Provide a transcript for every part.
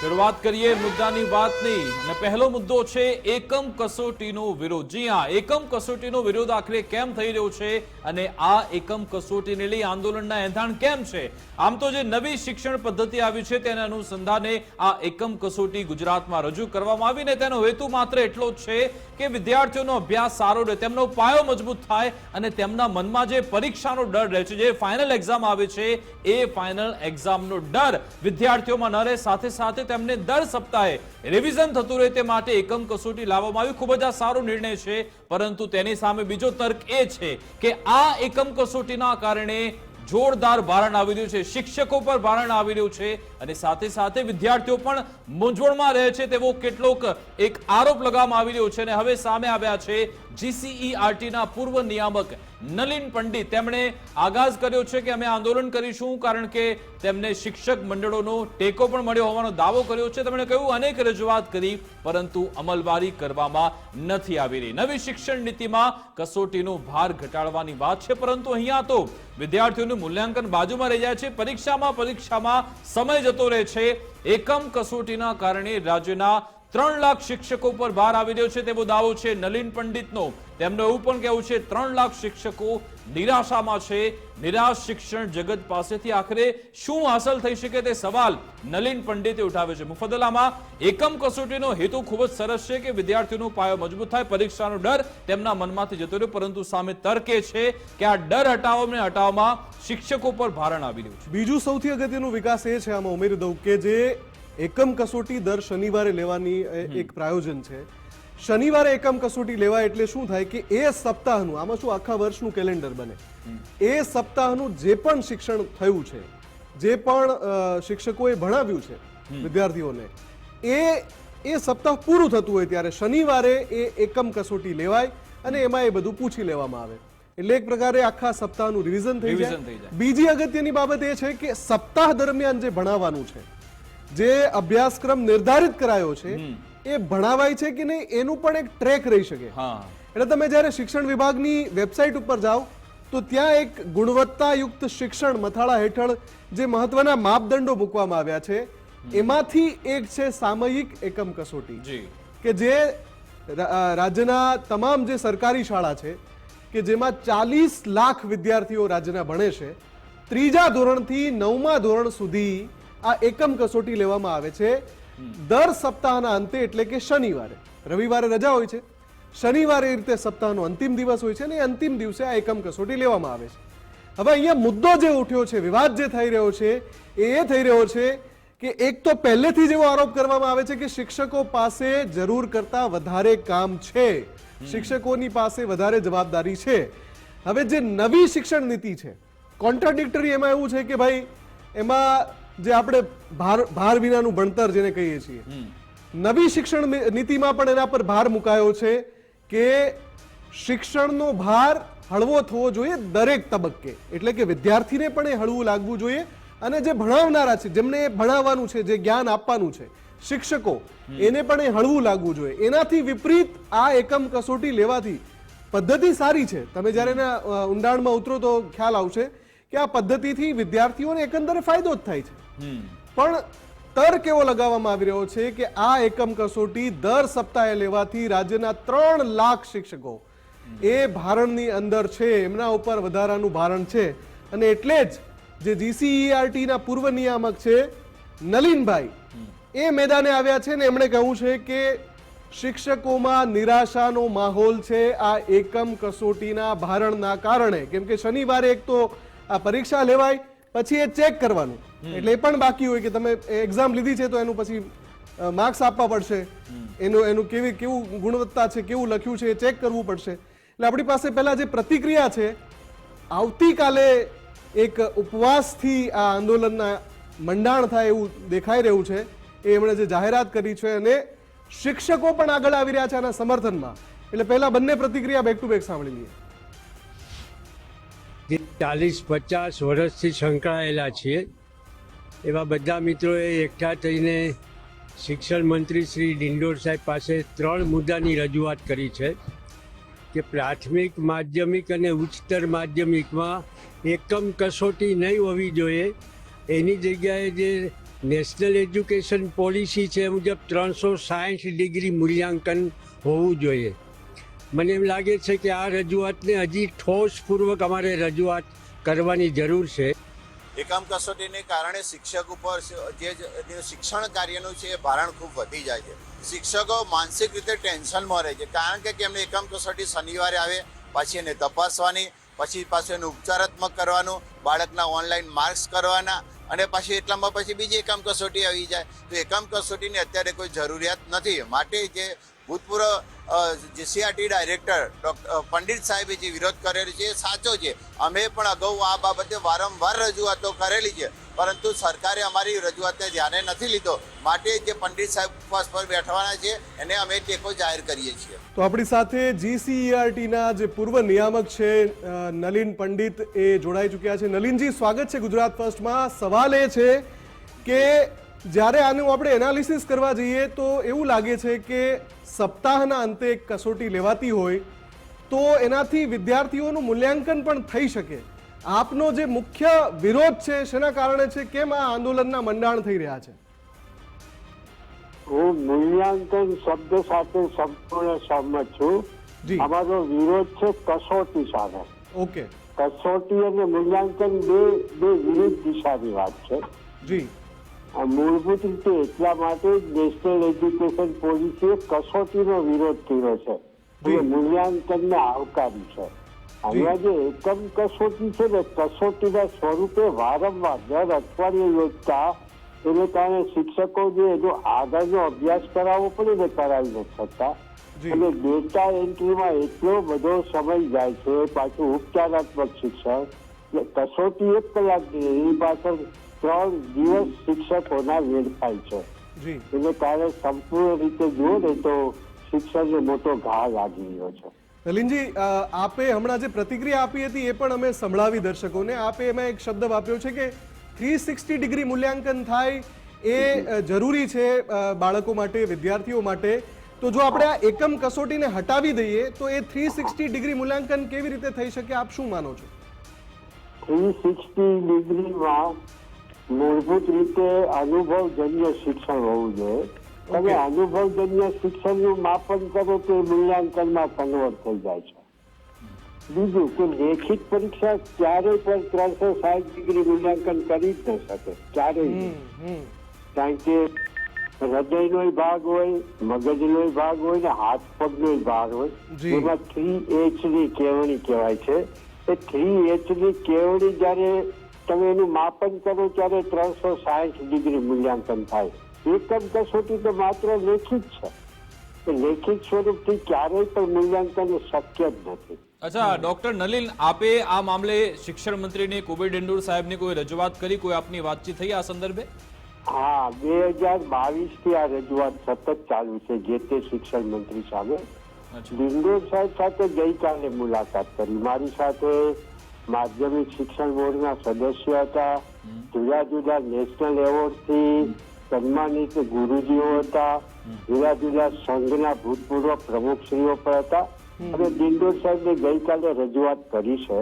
શરૂઆત કરીએ મુદ્દાની વાતની અને પહેલો મુદ્દો છે એકમ કસોટીનો વિરોધ। જી હા, એકમ કસોટીનો વિરોધ આખરે કેમ થઈ રહ્યો છે અને આ એકમ કસોટીને લઈ આંદોલનના એંધાણ કેમ છે? આમ તો જે નવી શિક્ષણ પદ્ધતિ આવી છે તેના અનુસંધાને આ એકમ કસોટી ગુજરાતમાં રજૂ કરવામાં આવીને તેનો હેતુ માત્ર એટલો જ છે કે વિદ્યાર્થીઓનો અભ્યાસ સારો રહે, તેમનો પાયો મજબૂત થાય અને તેમના મનમાં જે પરીક્ષાનો ડર રહે છે, જે ફાઇનલ એક્ઝામ આવે છે એ ફાઇનલ એક્ઝામનો ડર વિદ્યાર્થીઓમાં ન રહે, સાથે સાથે તેમને દર સપ્તાહે રિવિઝન થતું રહે તે માટે એકમ કસોટી લાવવામાં આવી। ખૂબ જ આ સારો નિર્ણય છે, પરંતુ તેની સામે બીજો તર્ક એ છે કે આ એકમ કસોટીના કારણે જોરદાર ભારણ આવી રહ્યું છે, શિક્ષકો પર ભારણ આવી રહ્યું છે અને સાથે સાથે વિદ્યાર્થીઓ પણ મૂંઝવણમાં રહે છે તેવો કેટલોક એક આરોપ લગાવવામાં આવી રહ્યો છે। અને હવે સામે આવ્યા છે GCERTના પૂર્વ નિયામક નલિન પંડિત। તેમણે આગાજ કર્યો છે કે અમે આંદોલન કરીશું કારણ કે તેમને શિક્ષક મંડળોનો ટેકો પણ મળ્યો હોવાનો દાવો કર્યો છે। તેમણે કહ્યું અનેક રજૂઆત કરી પરંતુ અમલવારી કરવામાં નથી આવી રહી। નવી શિક્ષણ નીતિમાં કસોટીનો ભાર ઘટાડવાની વાત છે, પરંતુ અહીંયા તો વિદ્યાર્થીઓનું મૂલ્યાંકન બાજુમાં રહી જાય છે, પરીક્ષામાં સમય જતો રહે છે। એકમ કસોટીના કારણે રાજ્યના 3 લાખ શિક્ષકો પર ભાર આવી રહ્યો છે તેવો દાવો છે નલિન પંડિતનો। તેમનું એવું પણ કહેવું છે 3 લાખ શિક્ષકો નિરાશામાં છે। નિરાશ શિક્ષણ જગત પાસેથી આખરે શું હાંસલ થઈ શકે તે સવાલ નલિન પંડિતે ઉઠાવ્યો છે। મુફદ્દલામાં એકમ કસોટીનો હેતુ ખૂબ જ સરસ છે કે વિદ્યાર્થીઓનો પાયો મજબૂત થાય, પરીક્ષાનો ડર તેમના મનમાંથી જતો રહ્યો, પરંતુ સામે તર્ક એ છે કે આ ડર હટાવવામાં શિક્ષકો પર ભારણ આવી રહ્યું છે। બીજું સૌથી અગત્યનું વિકાસ એ છે, આમાં ઉમેરી દઉં કે જે એકમ કસોટી દર શનિવારે લેવાની એક પ્રાયોજન છે। શનિવારે એકમ કસોટી લેવાય એટલે શું થાય કે એ સપ્તાહનું, આમાં શું આખા વર્ષનું કેલેન્ડર બને, એ સપ્તાહનું જે પણ શિક્ષણ થયું છે, જે પણ શિક્ષકોએ ભણાવ્યું છે વિદ્યાર્થીઓને, એ સપ્તાહ પૂરું થતું હોય ત્યારે શનિવારે એ એકમ કસોટી લેવાય અને એમાં એ બધું પૂછી લેવામાં આવે, એટલે એક પ્રકારે આખા સપ્તાહનું રિવિઝન થઈ જાય। બીજી અગત્યની બાબત એ છે કે સપ્તાહ દરમિયાન જે ભણાવવાનું છે, જે અભ્યાસક્રમ નિર્ધારિત કરાયો છે એ ભણાવાય છે કે નહીં એનું પણ એક ટ્રેક રહી શકે। એટલે તમે જ્યારે શિક્ષણ વિભાગની વેબસાઇટ ઉપર જાઓ તો ત્યાં એક ગુણવત્તાયુક્ત શિક્ષણ મથાળા હેઠળ જે મહત્વના માપદંડો મૂકવામાં આવ્યા છે એમાંથી એક છે સામયિક એકમ કસોટી, કે જે રાજ્યના તમામ જે સરકારી શાળા છે કે જેમાં 40 લાખ વિદ્યાર્થીઓ રાજ્યના ભણે છે, 3જા ધોરણથી 9મા ધોરણ સુધી આ એકમ કસોટી લેવામાં આવે છે દર સપ્તાહના અંતે, એટલે કે શનિવારે। રવિવારે રજા હોય છે, શનિવારે એ રીતે સપ્તાહનો અંતિમ દિવસ હોય છે અને અંતિમ દિવસે આ એકમ કસોટી લેવામાં આવે છે। હવે અહીંયા મુદ્દો જે ઉઠ્યો છે, વિવાદ જે થઈ રહ્યો છે એ થઈ રહ્યો છે કે એક તો પહેલેથી જ એવો આરોપ કરવામાં આવે છે કે શિક્ષકો પાસે જરૂર કરતા વધારે કામ છે, શિક્ષકોની પાસે વધારે જવાબદારી છે। હવે જે નવી શિક્ષણ નીતિ છે, કોન્ટ્રાડિક્ટરી એમાં એવું છે કે ભાઈ એમાં જે આપણે ભાર વિનાનું ભણતર જેને કહીએ છીએ, નવી શિક્ષણ નીતિમાં પણ એના પર ભાર મુકાયો છે કે શિક્ષણનો ભાર હળવો થવો જોઈએ દરેક તબક્કે, એટલે કે વિદ્યાર્થીને પણ એ હળવું લાગવું જોઈએ અને જે ભણાવનારા છે, જેમને ભણાવવાનું છે, જે જ્ઞાન આપવાનું છે, શિક્ષકો, એને પણ એ હળવું લાગવું જોઈએ। એનાથી વિપરીત આ એકમ કસોટી લેવાથી પદ્ધતિ સારી છે, તમે જ્યારે એના ઊંડાણમાં ઉતરો તો ખ્યાલ આવશે કે આ પદ્ધતિથી વિદ્યાર્થીઓને એકંદરે ફાયદો જ થાય છે, પણ તર્ક એવો લગાવવામાં આવી રહ્યો છે કે આ એકમ કસોટી દર સપ્તાહે લેવાથી રાજ્યના 3 લાખ શિક્ષકો એ ભારણની અંદર છે, એમના ઉપર વધારાનું ભારણ છે અને એટલે જ જે GCERTના પૂર્વ નિયામક છે નલિનભાઈ એ મેદાને આવ્યા છે ને એમણે કહ્યું છે કે શિક્ષકોમાં નિરાશાનો માહોલ છે આ એકમ કસોટીના ભારણના કારણે, કેમ કે શનિવારે એક તો આ પરીક્ષા લેવાય, પછી એ ચેક કરવાનું, એટલે એ પણ બાકી હોય કે તમે એક્ઝામ લીધી છે તો એનું પછી માર્ક્સ આપવા પડશે, એનું કેવું ગુણવત્તા છે, કેવું લખ્યું છે એ ચેક કરવું પડશે। એટલે આપણી પાસે પહેલા જે પ્રતિક્રિયા છે, આવતીકાલે એક ઉપવાસથી આ આંદોલનના મંડાણ થાય એવું દેખાઈ રહ્યું છે, એ એમણે જે જાહેરાત કરી છે અને શિક્ષકો પણ આગળ આવી રહ્યા છે આના સમર્થનમાં। એટલે પહેલા બંને પ્રતિક્રિયા બેક ટુ બેક સાંભળી લઈએ। 40-50 વર્ષથી સંકળાયેલા છીએ એવા બધા મિત્રોએ એકઠા થઈને શિક્ષણ મંત્રી શ્રી ડિંડોર સાહેબ પાસે 3 મુદ્દાની રજૂઆત કરી છે કે પ્રાથમિક, માધ્યમિક અને ઉચ્ચતર માધ્યમિકમાં એકમ કસોટી નહીં હોવી જોઈએ, એની જગ્યાએ જે નેશનલ એજ્યુકેશન પોલિસી છે એ મુજબ 360 ડિગ્રી મૂલ્યાંકન હોવું જોઈએ. મને એમ લાગે છે કે આ રજૂઆતને હજી ઠોસપૂર્વક અમારે રજૂઆત કરવાની જરૂર છે. એકમ કસોટીને કારણે શિક્ષક ઉપર જે શિક્ષણ કાર્યનું છે એ ભારણ ખૂબ વધી જાય છે. શિક્ષકો માનસિક રીતે ટેન્શનમાં રહે છે, કારણ કે એમને એકમ કસોટી શનિવારે આવે, પછી એને તપાસવાની, પછી પાછું એનું ઉપચારાત્મક કરવાનું, બાળકના ઓનલાઈન માર્ક્સ કરવાના, અને પછી એટલામાં પછી બીજી એકમ કસોટી આવી જાય. તો એકમ કસોટીની અત્યારે કોઈ જરૂરિયાત નથી. માટે જે ભૂતપૂર્વ જીસીઆરટી ડાયરેક્ટર ડૉક્ટર પંડિત સાહેબે જે વિરોધ કરેલો છે એ સાચો છે. અમે પણ અગાઉ આ બાબતે વારંવાર રજૂઆતો કરેલી છે, પરંતુ સરકારે અમારી રજૂઆતને ધ્યાને નથી લીધો. માટે જે પંડિત સાહેબ ઉપવાસ પર બેઠવાના છે એને અમે ટેકો જાહેર કરીએ છીએ. તો આપણી સાથે જીસીઈઆરટીના જે પૂર્વ નિયામક છે નલિન પંડિત એ જોડાઈ ચૂક્યા છે. નલિનજી, સ્વાગત છે ગુજરાત ફર્સ્ટમાં. સવાલ એ છે કે જ્યારે આનું આપણે એનાલિસિસ કરવા જઈએ તો એવું લાગે છે કે સપ્તાહના અંતે એક કસોટી લેવાતી હોય તો એનાથી વિદ્યાર્થીઓનું મૂલ્યાંકન પણ થઈ શકે. આપનો જે મુખ્ય વિરોધ છે શેના કારણે છે? કેમ આ આંદોલનના મંડાણ થઈ રહ્યા છે? હું મૂલ્યાંકન શબ્દ સાથે સંપૂર્ણ સહમત છું. અમારો વિરોધ છે કસોટી સામે. ઓકે. કસોટી અને મૂલ્યાંકન બે વિરુદ્ધ દિશાની વાત છે. જી. મૂળભૂત રીતે એટલા માટે નેશનલ એજ્યુકેશન પોલિસીએ કસોટીનો વિરોધ કર્યો છે અને મૂલ્યાંકનને આવકાર્યું છે. અહીંયા જે એકમ કસોટી છે ને, કસોટીના સ્વરૂપે વારંવાર દર અઠવાડિયે યોજતા એને કારણે શિક્ષકો જે એનો આગળનો અભ્યાસ કરાવવો પડે ને કરાવી નથી શકતા. અને ડેટા એન્ટ્રીમાં એટલો બધો સમય જાય છે. પાછું ઉપચારાત્મક શિક્ષણ કસોટી 1 કલાકની, એની પાછળ 3 દિવસ શિક્ષકોના વેડફાય છે. એને કારણે સંપૂર્ણ રીતે જુઓ ને તો શિક્ષણને મોટો ઘા લાગી રહ્યો છે. નલિનજી, આપે હમણાં જે પ્રતિક્રિયા આપી હતી એ પણ અમે સંભળાવી દર્શકોને. આપે એમાં એક શબ્દ વાપર્યો છે કે 360 ડિગ્રી મૂલ્યાંકન થાય એ જરૂરી છે બાળકો માટે, વિદ્યાર્થીઓ માટે. તો જો આપણે આ એકમ કસોટીને હટાવી દઈએ તો એ 360 ડિગ્રી મૂલ્યાંકન કેવી રીતે થઈ શકે? આપ શું માનો છો? 360 ડિગ્રીમાં મૂળભૂત રીતે અનુભવજન્ય શિક્ષણ હોવું જોઈએ. તમે અનુભવજન્ય શિક્ષણનું માપન કરો તો મૂલ્યાંકનમાં કન્વર્ટ થઈ જાય છે. બીજું કે લેખિત પરીક્ષા ક્યારેય પણ 360 ડિગ્રી મૂલ્યાંકન કરી જ ન શકે, ક્યારેય. કારણ કે હૃદયનો ભાગ હોય, મગજનો ભાગ હોય ને હાથ પગનો ભાગ હોય, એમાં 3H ની કેવણી કહેવાય છે. એ 3H ની કેવણી જયારે તમે એનું માપન કરો ત્યારે 360 ડિગ્રી મૂલ્યાંકન થાય. એકમ કસોટી તો માત્ર લેખિત છે. લેખિત સ્વરૂપથી ક્યારેય પણ મૂલ્યાંકન શક્ય જ નથી. અચ્છા ડોક્ટર નલિન, આપે આ મામલે શિક્ષણ મંત્રીને કુબેર ડિંડોર સાહેબને કોઈ રજૂઆત કરી? કોઈ આપની વાતચીત થઈ આ સંદર્ભે? હા, 2022 થી આ રજૂઆત સતત ચાલુ છે જે તે શિક્ષણ મંત્રી સામે. ડિંડોર સાહેબ સાથે ગઈકાલે મુલાકાત કરી. મારી સાથે માધ્યમિક શિક્ષણ બોર્ડના સદસ્ય હતા, જુદા જુદા નેશનલ એવોર્ડથી સન્માનિત ગુરુજીઓ હતા, જુદા જુદા સંઘના ભૂતપૂર્વ પ્રમુખશ્રીઓ પણ હતા. અને ડિંડોર સાહેબને ગઈકાલે રજૂઆત કરી છે.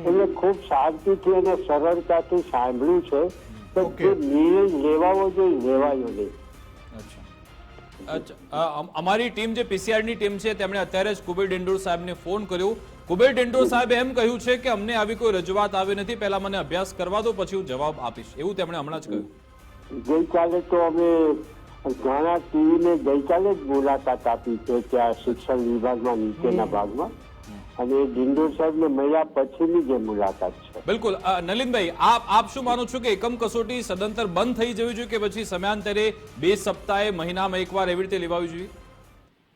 એટલે ખૂબ શાંતિથી અને સરળતાથી સાંભળ્યું છે કે નિર્ણય લેવાવો જોઈએ, લેવાયો નહીં. અમારી ટીમ જે પીસીઆરની ટીમ છે તેમણે અત્યારે જ કુબેર ડિંડોર સાહેબને ફોન કર્યો. કુબેર ડિંડોર સાહેબે એમ કહ્યું છે કે અમને આવી કોઈ રજૂઆત આવી નથી, પહેલા મને અભ્યાસ કરવા દો પછી હું જવાબ આપીશ, એવું તેમણે હમણાં જ કહ્યું. ગઈકાલે તો અમે ઘણા ટીવીને ગઈકાલે જ મુલાકાત આપી છે ત્યાં શિક્ષણ વિભાગમાં નીચેના ભાગમાં, અને ડિંડોર સાહેબને મળ્યા પછીની જે મુલાકાત છે. બિલકુલ. નલિનભાઈ, આપ શું માનો છો કે એકમ કસોટી સદંતર બંધ થઈ જવી જોઈએ કે પછી સમયાંતરે 2 સપ્તાહે, મહિનામાં એકવાર એવી રીતે લેવાવી જોઈએ?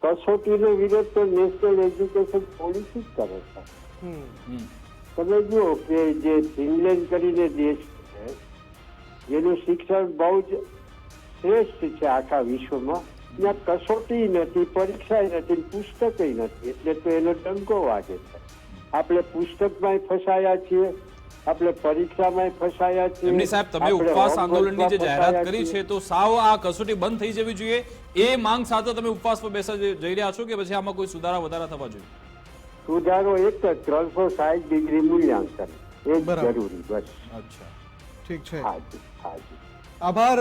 કસોટીનો વિરોધ તો નેશનલ એજ્યુકેશન પોલિસી જ કરે છે. તમે જુઓ કે જે ફિનલેન્ડ કરીને દેશ છે જેનું શિક્ષણ બહુ જ શ્રેષ્ઠ છે આખા વિશ્વમાં, ત્યાં કસોટી નથી, પરીક્ષા નથી, પુસ્તક નથી, એટલે તો એનો ડંકો વાગે છે. આપણે પુસ્તકમાં ફસાયા છીએ, આપણે પરીક્ષામાં ફસાયા છીએ. એમની સાહેબ, તમે ઉપવાસ આંદોલનની જે જાહેરાત કરી છે તો સાવ આ કસોટી બંધ થઈ જવી જોઈએ એ માંગ સાથે તમે ઉપવાસ પર બેસવા જઈ રહ્યા છો કે પછી આમાં કોઈ સુધારા વધારા થવા જોઈએ? સુધારો એક 360 ડિગ્રી મૂલ્યાંકન એ જરૂરી, બસ. અચ્છા, ઠીક છે. હાજી, હાજી. આભાર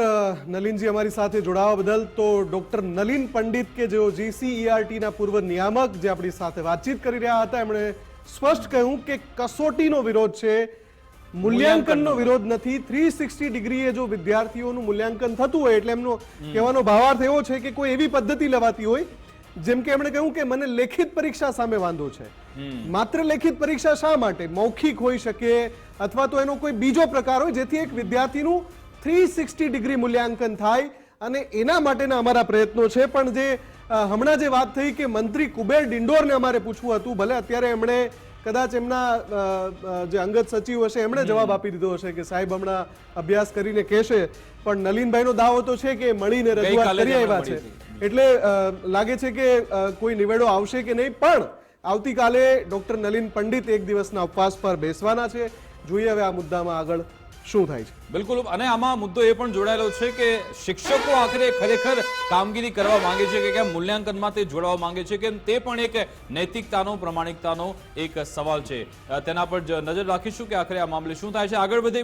નલિનજી અમારી સાથે જોડાવા બદલ. તો ડોક્ટર નલિન પંડિત કે જેઓ GCERT ના પૂર્વ નિયામક જે આપણી સાથે વાતચીત કરી રહ્યા હતા, એમણે સ્પષ્ટ કહ્યું કે કસોટીનો વિરોધ છે, મૂલ્યાંકનનો વિરોધ નથી. 360 ડિગ્રીએ જો વિદ્યાર્થીઓનું મૂલ્યાંકન થતું હોય એટલે એમનો કહેવાનો ભાવાર્થ એવો છે કે કોઈ એવી પદ્ધતિ લેવાતી હોય, જેમ કે એમણે કહ્યું કે મને લેખિત પરીક્ષા સામે વાંધો છે. માત્ર લેખિત પરીક્ષા શા માટે? મૌખિક હોઈ શકે અથવા તો એનો કોઈ બીજો પ્રકાર હોય જેથી એક વિદ્યાર્થીનું 360 ડિગ્રી મૂલ્યાંકન થાય, અને એના માટેના અમારા પ્રયત્નો છે. પણ જે હમણાં જે વાત થઈ કે મંત્રી કુબેર ડિંડોરને અમારે પૂછવું હતું, ભલે અત્યારે એમણે કદાચ એમના જે અંગત સચિવ હશે એમણે જવાબ આપી દીધો હશે કે સાહેબ હમણાં અભ્યાસ કરીને કહેશે, પણ નલિનભાઈનો દાવો તો છે કે મળીને રજૂઆત કરી આવ્યા છે. એટલે લાગે છે કે કોઈ નિવેડો આવશે કે નહીં. પણ આવતીકાલે ડોક્ટર નલિન પંડિત એક દિવસના ઉપવાસ પર બેસવાના છે. જોઈએ હવે આ મુદ્દામાં આગળ શું થાય છે. બિલકુલ. અને આમાં મુદ્દો એ પણ જોડાયેલો છે કે શિક્ષકો આખરે ખરેખર કામગીરી કરવા માંગે છે કે કેમ મૂલ્યાંકનમાં તે જોડાવા માંગે છે કે તે પણ એક નૈતિકતાનો, પ્રમાણિકતાનો એક સવાલ છે. તેના પર નજર રાખીશું કે આખરે આ મામલે શું થાય છે. આગળ વધે